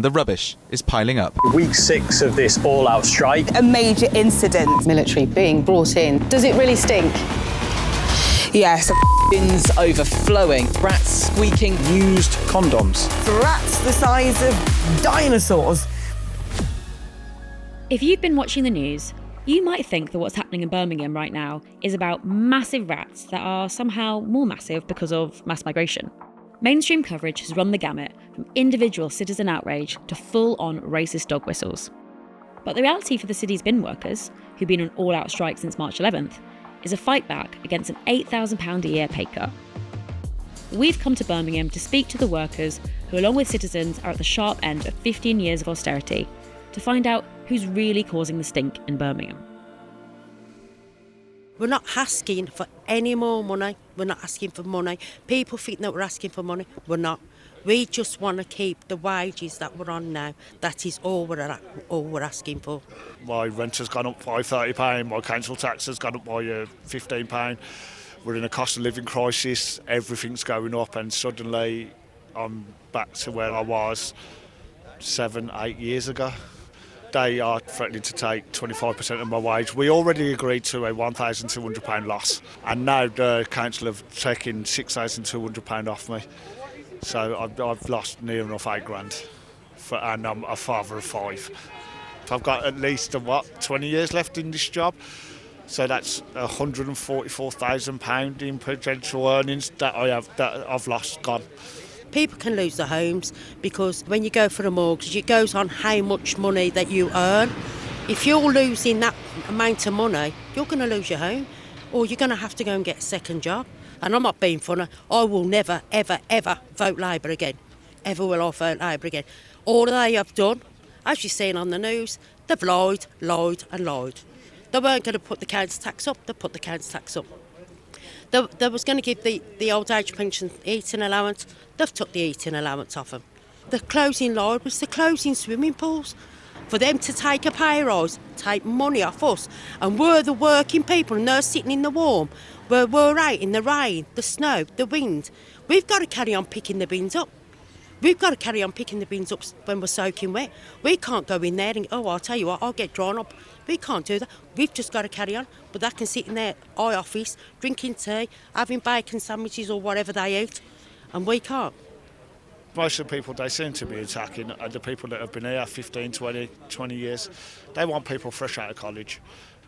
The rubbish is piling up. Week 6 of this all-out strike. A major incident. Military being brought in. Does it really stink? Yes. Bins overflowing, rats squeaking, Used condoms. Rats the size of dinosaurs. If you've been watching the news, you might think that what's happening in Birmingham right now is about massive rats that are somehow more massive because of mass migration. Mainstream coverage has run the gamut from individual citizen outrage to full-on racist dog whistles. But the reality for the city's bin workers, who've been on all-out strike since March 11th, is a fight back against an £8,000 a year pay cut. We've come to Birmingham to speak to the workers who, along with citizens, are at the sharp end of 15 years of austerity, to find out who's really causing the stink in Birmingham. We're not asking for any more money. We're not asking for money. People think that we're asking for money. We're not. We just want to keep the wages that we're on now. That is all we're asking for. My rent has gone up by £30, my council tax has gone up by £15. We're in a cost of living crisis, everything's going up, and suddenly I'm back to where I was 7-8 years ago. They are threatening to take 25% of my wage. We already agreed to a £1,200 loss, and now the council have taken £6,200 off me. So I've lost near enough £8,000, and I'm a father of 5. I've got at least 20 years left in this job, so that's £144,000 in potential earnings that I've lost, gone. People can lose their homes because when you go for a mortgage, it goes on how much money that you earn. If you're losing that amount of money, you're going to lose your home, or you're going to have to go and get a second job. And I'm not being funny. I will never, ever, ever vote Labour again. Ever will I vote Labour again. All they have done, as you're seeing on the news, they've lied and lied. They weren't going to put the council tax up, they put the council tax up. They was going to give the old age pension eating allowance. They've took the eating allowance off them. The closing line was the closing swimming pools. For them to take a pay rise, take money off us. And we're the working people and they're sitting in the warm. We're out in the rain, the snow, the wind. We've got to carry on picking the bins up. We've got to carry on picking the bins up when we're soaking wet. We can't go in there and, I'll tell you what, I'll get drawn up. We can't do that. We've just got to carry on. But they can sit in their office, drinking tea, having bacon sandwiches or whatever they eat, and we can't. Most of the people they seem to be attacking are the people that have been here 15, 20 years. They want people fresh out of college.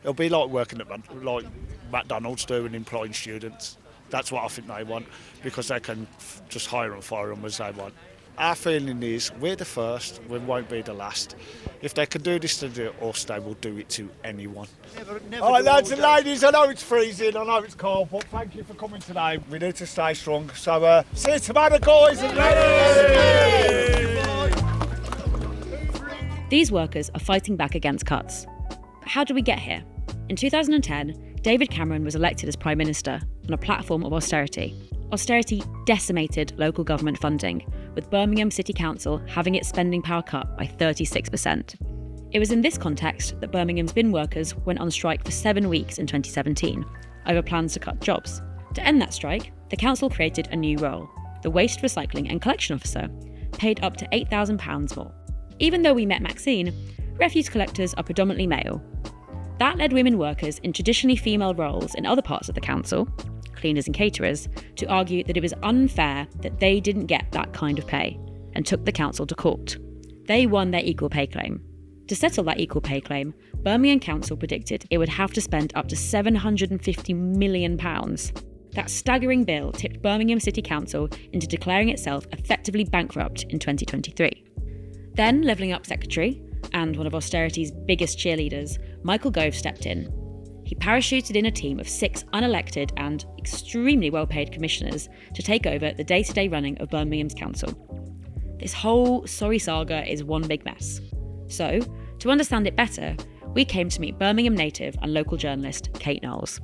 It'll be like working at like McDonald's do and employing students. That's what I think they want, because they can just hire and fire them as they want. Our feeling is we're the first, we won't be the last. If they can do this to us, they will do it to anyone. All right, lads and ladies, I know it's freezing, I know it's cold, but thank you for coming today. We need to stay strong. So see you tomorrow, guys and ladies! These workers are fighting back against cuts. But how did we get here? In 2010, David Cameron was elected as Prime Minister on a platform of austerity. Austerity decimated local government funding, with Birmingham City Council having its spending power cut by 36%. It was in this context that Birmingham's bin workers went on strike for 7 weeks in 2017 over plans to cut jobs. To end that strike, the council created a new role, the Waste Recycling and Collection Officer, paid up to £8,000 more. Even though we met Maxine, refuse collectors are predominantly male. That led women workers in traditionally female roles in other parts of the council, cleaners and caterers, to argue that it was unfair that they didn't get that kind of pay, and took the council to court. They won their equal pay claim. To settle that equal pay claim, Birmingham Council predicted it would have to spend up to £750 million. That staggering bill tipped Birmingham City Council into declaring itself effectively bankrupt in 2023. Then Levelling Up Secretary, and one of austerity's biggest cheerleaders, Michael Gove, stepped in. He parachuted in a team of 6 unelected and extremely well-paid commissioners to take over the day-to-day running of Birmingham's council. This whole sorry saga is one big mess. So, to understand it better, we came to meet Birmingham native and local journalist Kate Knowles.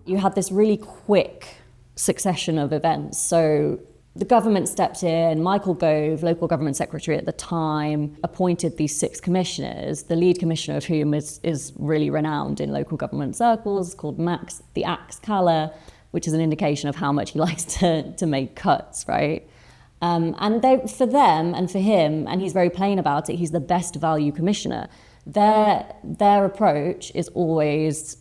You had this really quick succession of events. So the government stepped in, Michael Gove, local government secretary at the time, appointed these 6 commissioners, the lead commissioner of whom is really renowned in local government circles, called Max the Axe Calla, which is an indication of how much he likes to make cuts, right? And for them and for him, and he's very plain about it, he's the best value commissioner. Their approach is always,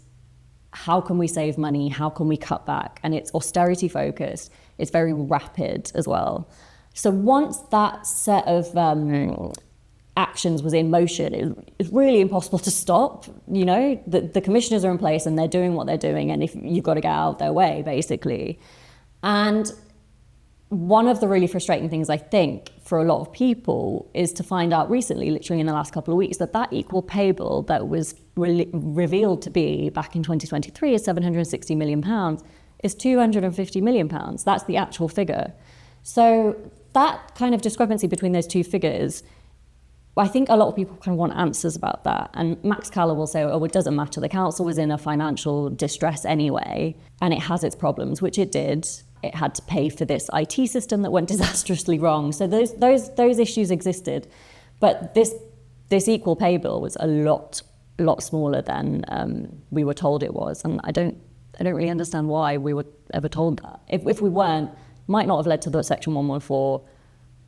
how can we save money? How can we cut back? And it's austerity focused. It's very rapid as well. So once that set of actions was in motion, it's really impossible to stop. You know, the commissioners are in place and they're doing what they're doing, and if you've got to get out of their way, basically. And one of the really frustrating things, I think, for a lot of people is to find out recently, literally in the last couple of weeks, that equal pay bill that was revealed to be back in 2023 is £760 million is £250 million. That's the actual figure. So that kind of discrepancy between those two figures, I think a lot of people kind of want answers about that. And Max Caller will say, oh, it doesn't matter. The council was in a financial distress anyway, and it has its problems, which it did. It had to pay for this IT system that went disastrously wrong. So those issues existed. But this equal pay bill was a lot smaller than we were told it was. And I don't really understand why we were ever told that. If we weren't, might not have led to the Section 114,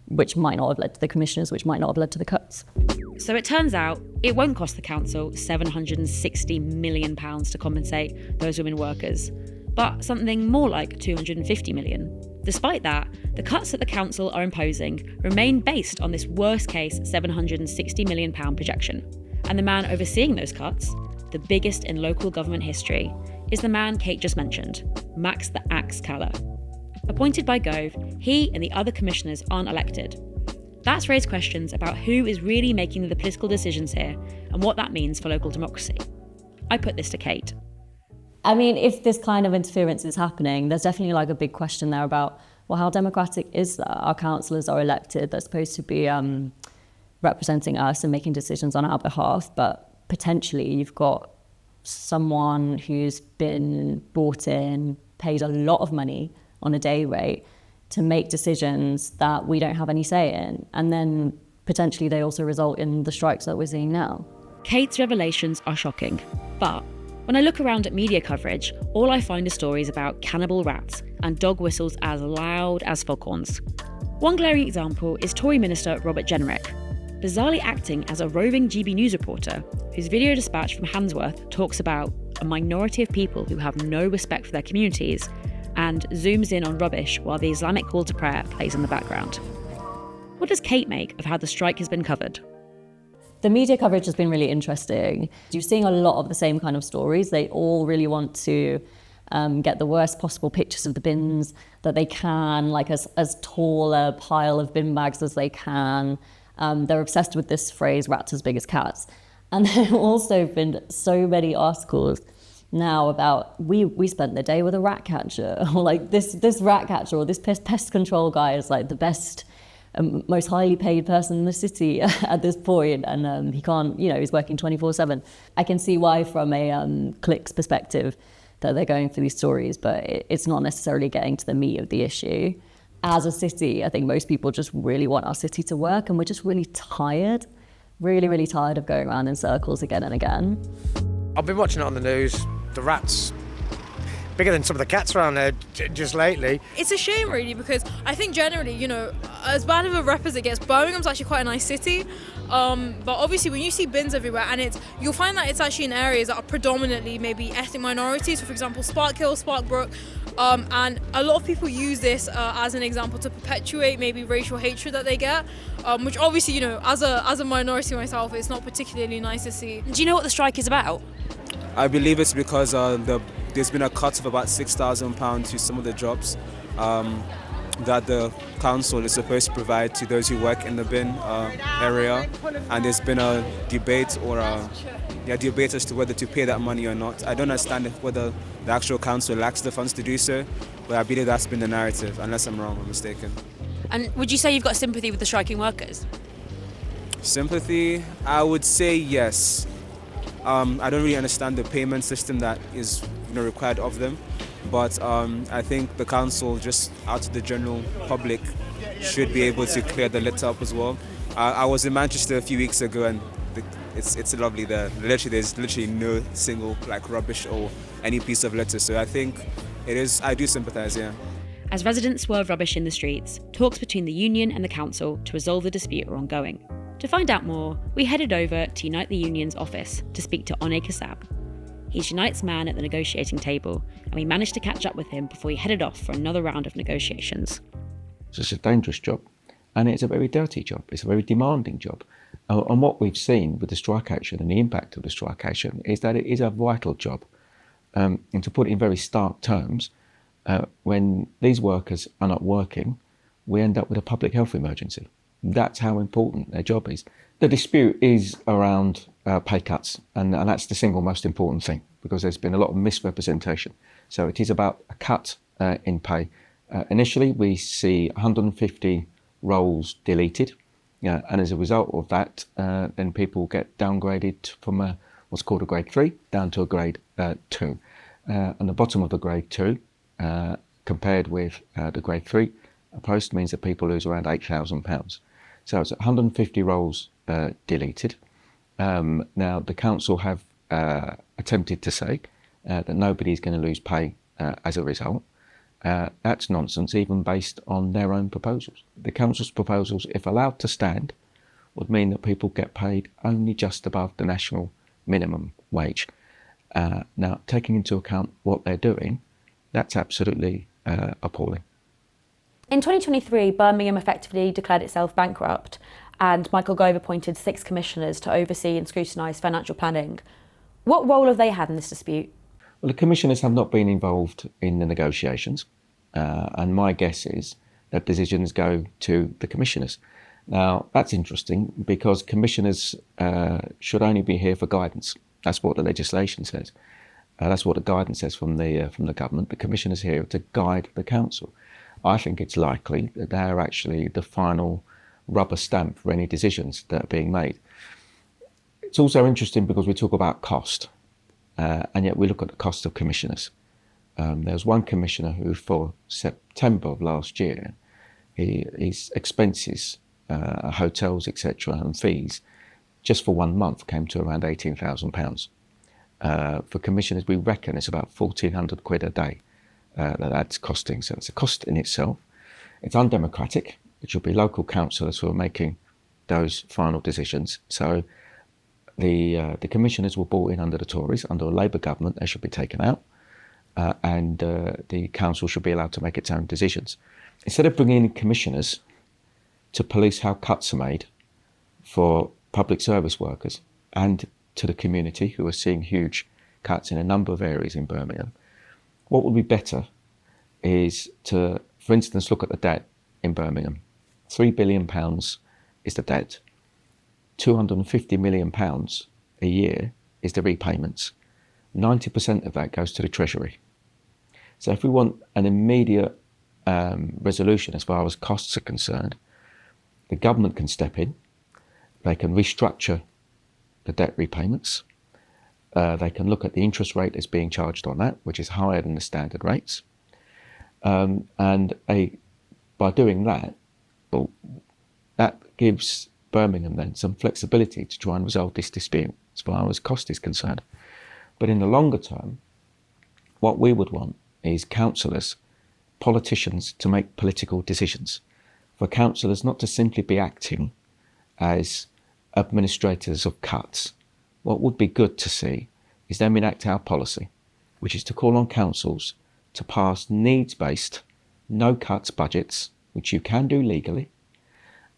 which might not have led to the commissioners, which might not have led to the cuts. So it turns out it won't cost the council £760 million to compensate those women workers, but something more like £250 million. Despite that, the cuts that the council are imposing remain based on this worst-case £760 million projection. And the man overseeing those cuts, the biggest in local government history, is the man Kate just mentioned, Max the Axe Caller. Appointed by Gove, he and the other commissioners aren't elected. That's raised questions about who is really making the political decisions here and what that means for local democracy. I put this to Kate. I mean, if this kind of interference is happening, there's definitely like a big question there about, well, how democratic is that? Our councillors are elected, they're supposed to be representing us and making decisions on our behalf, but potentially you've got someone who's been brought in, paid a lot of money on a day rate to make decisions that we don't have any say in. And then potentially they also result in the strikes that we're seeing now. Kate's revelations are shocking, but when I look around at media coverage, all I find are stories about cannibal rats and dog whistles as loud as foghorns. One glaring example is Tory Minister Robert Jenrick, bizarrely acting as a roving GB News reporter whose video dispatch from Handsworth talks about a minority of people who have no respect for their communities and zooms in on rubbish while the Islamic call to prayer plays in the background. What does Kate make of how the strike has been covered? The media coverage has been really interesting. You're seeing a lot of the same kind of stories. They all really want to get the worst possible pictures of the bins that they can, like as tall a pile of bin bags as they can. They're obsessed with this phrase, rats as big as cats. And there have also been so many articles now about, we spent the day with a rat catcher, or like this rat catcher or this pest control guy is like the best, most highly paid person in the city at this point, and he can't, he's working 24/7. I can see why from a clicks perspective that they're going for these stories, but it's not necessarily getting to the meat of the issue. As a city, I think most people just really want our city to work, and we're just really tired, really tired of going around in circles again and again. I've been watching it on the news. The rats bigger than some of the cats around there just lately. It's a shame really, because I think generally, as bad of a rep as it gets, Birmingham's actually quite a nice city. But obviously when you see bins everywhere, and you'll find that it's actually in areas that are predominantly maybe ethnic minorities, so for example Sparkhill, Sparkbrook, and a lot of people use this as an example to perpetuate maybe racial hatred that they get, which obviously, as a minority myself, it's not particularly nice to see. Do you know what the strike is about? I believe it's because there's been a cut of about £6,000 to some of the jobs that the council is supposed to provide to those who work in the bin area, and there's been a debate debate as to whether to pay that money or not. I don't understand whether the actual council lacks the funds to do so, but I believe that's been the narrative, unless I'm wrong or mistaken. And would you say you've got sympathy with the striking workers? Sympathy? I would say yes. I don't really understand the payment system that is required of them, but I think the council, just out to the general public, should be able to clear the litter up as well. I was in Manchester a few weeks ago, and it's lovely there. There's literally no single rubbish or any piece of litter. So I think it is. I do sympathise, yeah. As residents swerve rubbish in the streets, talks between the union and the council to resolve the dispute are ongoing. To find out more, we headed over to Unite the Union's office to speak to One Kassab. He's Unite's man at the negotiating table, and we managed to catch up with him before he headed off for another round of negotiations. It's a dangerous job, and it's a very dirty job. It's a very demanding job. And what we've seen with the strike action and the impact of the strike action is that it is a vital job. And to put it in very stark terms, when these workers are not working, we end up with a public health emergency. That's how important their job is. The dispute is around pay cuts, and that's the single most important thing, because there's been a lot of misrepresentation. So it is about a cut in pay. Initially, we see 150 roles deleted, and as a result of that, then people get downgraded from what's called a grade 3 down to a grade 2. And the bottom of the grade 2, compared with the grade 3 post, means that people lose around £8,000. So it's 150 roles deleted. Now, the council have attempted to say that nobody's going to lose pay as a result. That's nonsense, even based on their own proposals. The council's proposals, if allowed to stand, would mean that people get paid only just above the national minimum wage. Now, taking into account what they're doing, that's absolutely appalling. In 2023, Birmingham effectively declared itself bankrupt, and Michael Gove appointed 6 commissioners to oversee and scrutinise financial planning. What role have they had in this dispute? Well, the commissioners have not been involved in the negotiations, and my guess is that decisions go to the commissioners. Now, that's interesting because commissioners should only be here for guidance. That's what the legislation says. That's what the guidance says from the government. The commissioners here to guide the council. I think it's likely that they're actually the final rubber stamp for any decisions that are being made. It's also interesting because we talk about cost, and yet we look at the cost of commissioners. There was one commissioner who, for September of last year, his expenses, hotels, etc., and fees, just for 1 month came to around £18,000. For commissioners, we reckon it's about £1,400 a day that's costing. So it's a cost in itself. It's undemocratic. It should be local councillors who are making those final decisions. So the commissioners were brought in under the Tories. Under a Labour government, they should be taken out, and the council should be allowed to make its own decisions. Instead of bringing in commissioners to police how cuts are made for public service workers and to the community who are seeing huge cuts in a number of areas in Birmingham, what would be better is to, for instance, look at the debt in Birmingham. £3 billion is the debt. £250 million a year is the repayments. 90% of that goes to the Treasury. So if we want an immediate resolution as far as costs are concerned, the government can step in. They can restructure the debt repayments. They can look at the interest rate that's being charged on that, which is higher than the standard rates. By doing that, well, that gives Birmingham then some flexibility to try and resolve this dispute as far as cost is concerned. But in the longer term, what we would want is councillors, politicians, to make political decisions. For councillors not to simply be acting as administrators of cuts. What would be good to see is them enact our policy, which is to call on councils to pass needs-based, no-cuts budgets, which you can do legally,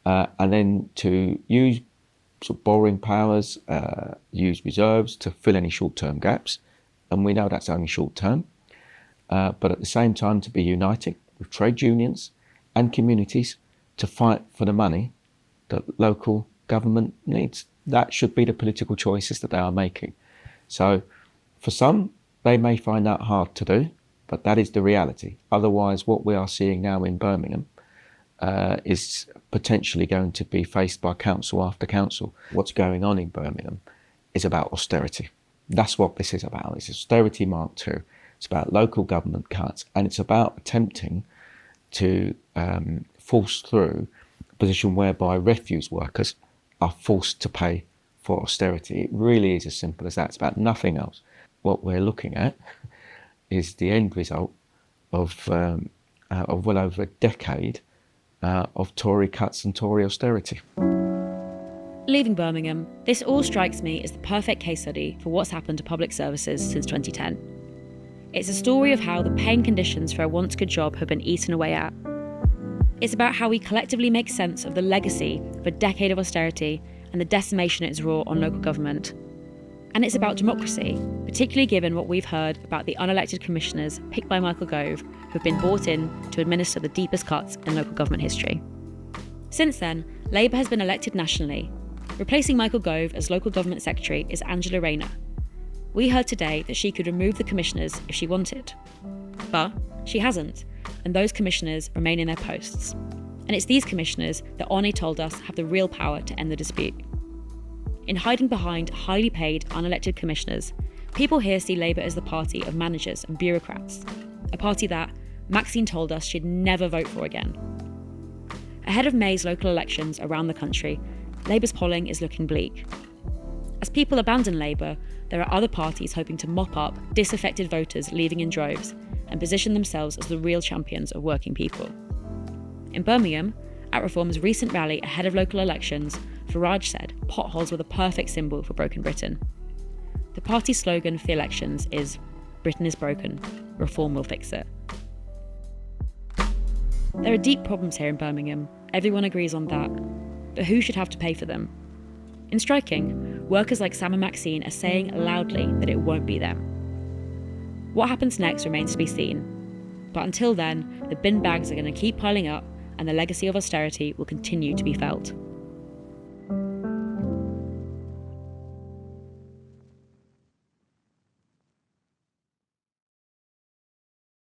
and then to use sort of borrowing powers, use reserves to fill any short-term gaps. And we know that's only short-term, but at the same time to be uniting with trade unions and communities to fight for the money that local government needs. That should be the political choices that they are making. So for some, they may find that hard to do, but that is the reality. Otherwise, what we are seeing now in Birmingham is potentially going to be faced by council after council. What's going on in Birmingham is about austerity. That's what this is about. It's austerity Mark II. It's about local government cuts, and it's about attempting to force through a position whereby refuse workers are forced to pay for austerity. It really is as simple as that. It's about nothing else. What we're looking at is the end result of of well over a decade of Tory cuts and Tory austerity. Leaving Birmingham, this all strikes me as the perfect case study for what's happened to public services since 2010. It's a story of how the paying conditions for a once good job have been eaten away at. It's about how we collectively make sense of the legacy of a decade of austerity and the decimation it's wrought on local government. And it's about democracy, particularly given what we've heard about the unelected commissioners picked by Michael Gove who've been brought in to administer the deepest cuts in local government history. Since then, Labour has been elected nationally. Replacing Michael Gove as local government secretary is Angela Rayner. We heard today that she could remove the commissioners if she wanted. But she hasn't, and those commissioners remain in their posts. And it's these commissioners that Oni told us have the real power to end the dispute. In hiding behind highly paid, unelected commissioners, people here see Labour as the party of managers and bureaucrats, a party that Maxine told us she'd never vote for again. Ahead of May's local elections around the country, Labour's polling is looking bleak. As people abandon Labour, there are other parties hoping to mop up disaffected voters leaving in droves and position themselves as the real champions of working people. In Birmingham, at Reform's recent rally ahead of local elections, Farage said potholes were the perfect symbol for broken Britain. The party's slogan for the elections is "Britain is broken, Reform will fix it." There are deep problems here in Birmingham, everyone agrees on that, but who should have to pay for them? In striking, workers like Sam and Maxine are saying loudly that it won't be them. What happens next remains to be seen, but until then, the bin bags are going to keep piling up and the legacy of austerity will continue to be felt.